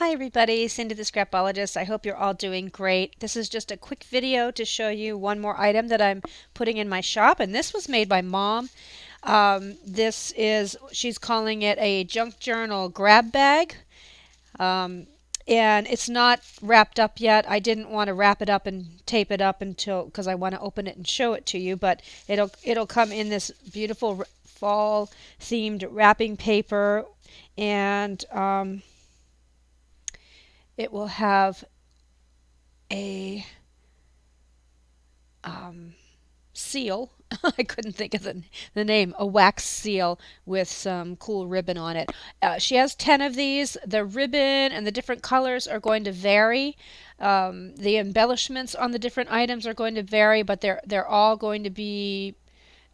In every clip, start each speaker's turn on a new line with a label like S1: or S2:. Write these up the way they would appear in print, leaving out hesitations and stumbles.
S1: Hi everybody, Cindy the Scrapologist. I hope you're all doing great. This is just a quick video to show you one more item that I'm putting in my shop, and this was made by Mom. She's calling it a junk journal grab bag. Um, and it's not wrapped up yet. I didn't want to wrap it up and tape it up because I want to open it and show it to you, but it'll come in this beautiful fall themed wrapping paper, and it will have a seal. I couldn't think of the name. A wax seal with some cool ribbon on it. She has 10 of these. The ribbon and the different colors are going to vary. The embellishments on the different items are going to vary, but they're all going to be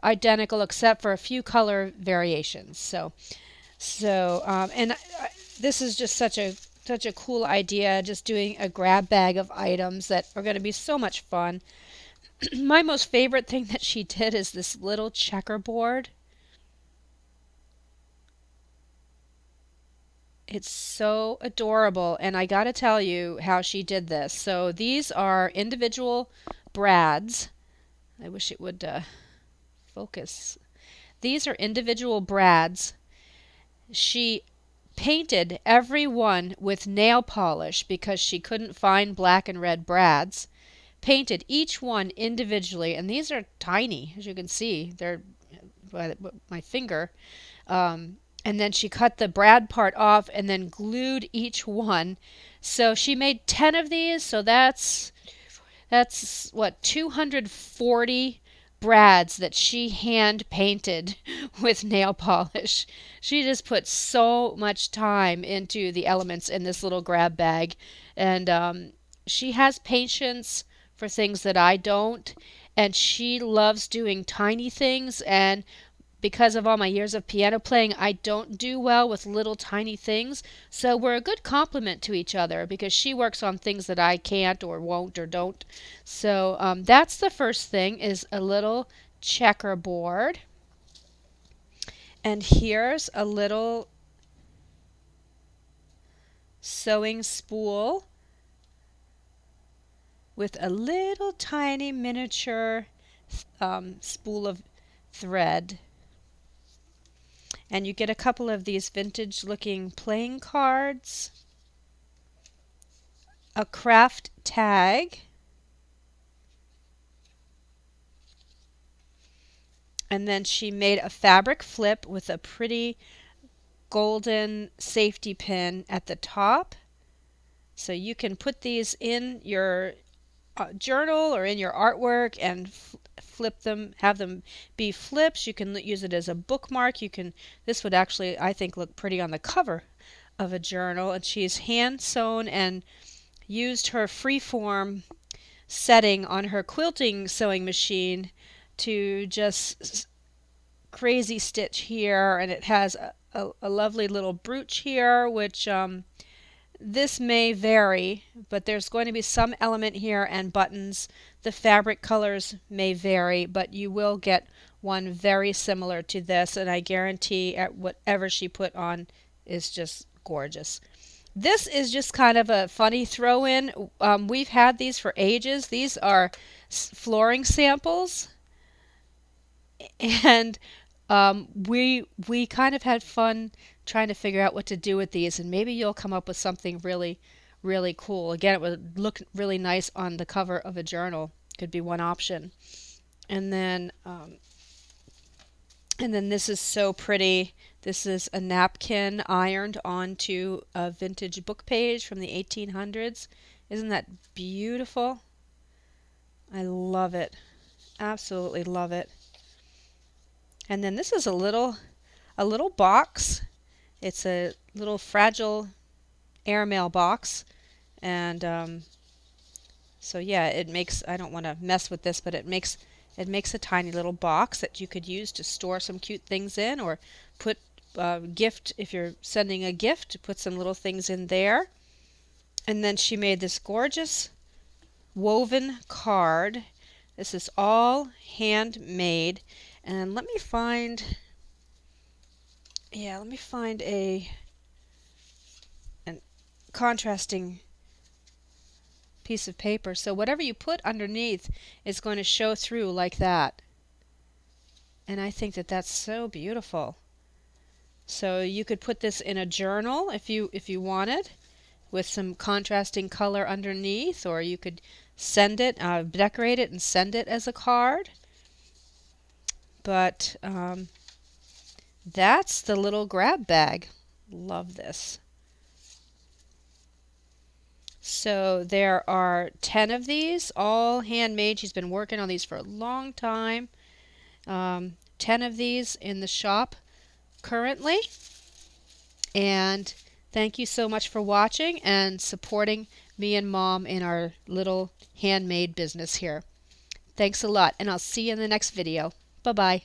S1: identical except for a few color variations. This is just such a cool idea, just doing a grab bag of items that are going to be so much fun. My most favorite thing that she did is this little checkerboard. It's so adorable, and I gotta tell you how she did this. So these are individual brads. I wish it would focus. These are individual brads. She painted every one with nail polish because she couldn't find black and red brads. Painted each one individually, and these are tiny, as you can see. They're by my finger. And then she cut the brad part off and then glued each one. So she made 10 of these, so that's what, 240 brads that she hand painted with nail polish. She just put so much time into the elements in this little grab bag, and she has patience for things that I don't, and she loves doing tiny things. And because of all my years of piano playing, I don't do well with little tiny things. So we're a good complement to each other because she works on things that I can't or won't or don't. So that's the first thing, is a little checkerboard. And here's a little sewing spool with a little tiny miniature spool of thread. And you get a couple of these vintage looking playing cards, a craft tag, and then she made a fabric flip with a pretty golden safety pin at the top. So you can put these in your journal or in your artwork and flip them, have them be flips. You can use it as a bookmark. This would actually, I think, look pretty on the cover of a journal. And she's hand sewn and used her freeform setting on her quilting sewing machine to just crazy stitch here, and it has a lovely little brooch here, which this may vary, but there's going to be some element here and buttons. The fabric colors may vary, but you will get one very similar to this, and I guarantee whatever she put on is just gorgeous. This is just kind of a funny throw-in. We've had these for ages. These are flooring samples, and we kind of had fun trying to figure out what to do with these, and maybe you'll come up with something really, really cool. Again, it would look really nice on the cover of a journal. Could be one option. And then this is so pretty. This is a napkin ironed onto a vintage book page from the 1800s. Isn't that beautiful? I love it. Absolutely love it. And then this is a little box. It's a little fragile airmail box, and so yeah, it makes, I don't want to mess with this, but it makes a tiny little box that you could use to store some cute things in, or put gift, if you're sending a gift, to put some little things in there. And then she made this gorgeous woven card. This is all handmade. And let me find a an contrasting piece of paper. So whatever you put underneath is going to show through like that. And I think that that's so beautiful. So you could put this in a journal if you wanted, with some contrasting color underneath, or you could send it, decorate it and send it as a card. But that's the little grab bag. Love this. So there are 10 of these, all handmade. She's been working on these for a long time. 10 of these in the shop currently. And thank you so much for watching and supporting me and Mom in our little handmade business here. Thanks a lot, and I'll see you in the next video. Bye-bye.